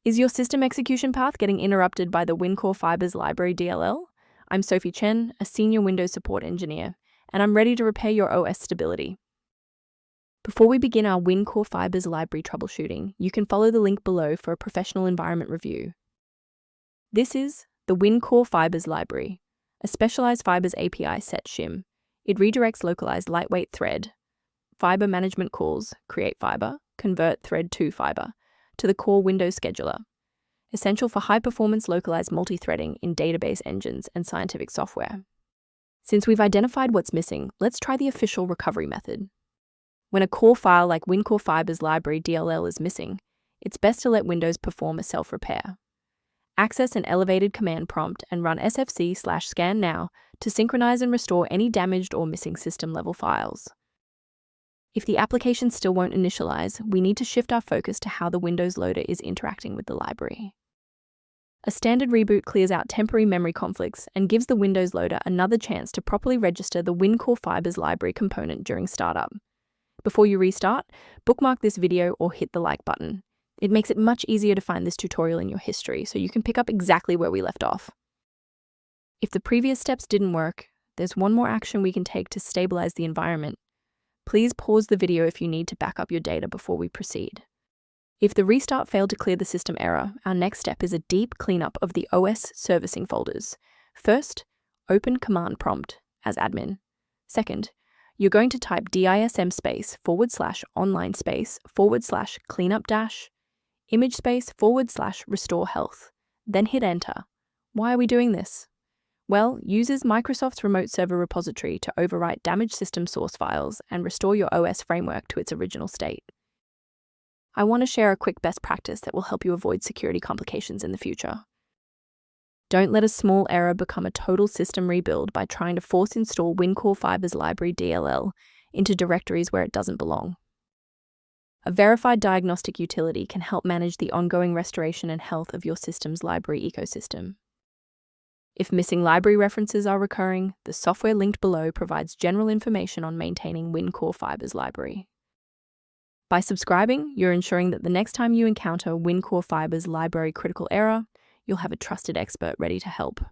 Is your system execution path getting interrupted by the CreateFiber's Library DLL? I'm Sophie Chen, a senior Windows support engineer, and I'm ready to repair your OS stability. Before we begin our CreateFiber's library troubleshooting, you can follow the link below for a professional environment review. This is the CreateFiber's library, a specialized Fibers API Set Shim. It redirects localized lightweight thread, fiber management calls, CreateFiber, ConvertThreadToFiber, to the core Windows scheduler, essential for high-performance localized multi-threading in database engines and scientific software. Since we've identified what's missing, let's try the official recovery method. When a core file like CreateFiber's library DLL is missing, it's best to let Windows perform a self-repair. Access an elevated command prompt and run sfc/scan now to synchronize and restore any damaged or missing system-level files. If the application still won't initialize, we need to shift our focus to how the Windows loader is interacting with the library. A standard reboot clears out temporary memory conflicts and gives the Windows loader another chance to properly register the CreateFiber's library component during startup. Before you restart, bookmark this video or hit the like button. It makes it much easier to find this tutorial in your history, so you can pick up exactly where we left off. If the previous steps didn't work, there's one more action we can take to stabilize the environment. Please pause the video if you need to back up your data before we proceed. If the restart failed to clear the system error, our next step is a deep cleanup of the OS servicing folders. First, open command prompt as admin. Second, you're going to type DISM /online/cleanup-image//restore health, then hit enter. Why are we doing this? Well, uses Microsoft's remote server repository to overwrite damaged system source files and restore your OS framework to its original state. I want to share a quick best practice that will help you avoid security complications in the future. Don't let a small error become a total system rebuild by trying to force install CreateFiber's library DLL into directories where it doesn't belong. A verified diagnostic utility can help manage the ongoing restoration and health of your system's library ecosystem. If missing library references are recurring, the software linked below provides general information on maintaining CreateFiber's library. By subscribing, you're ensuring that the next time you encounter CreateFiber's library critical error, you'll have a trusted expert ready to help.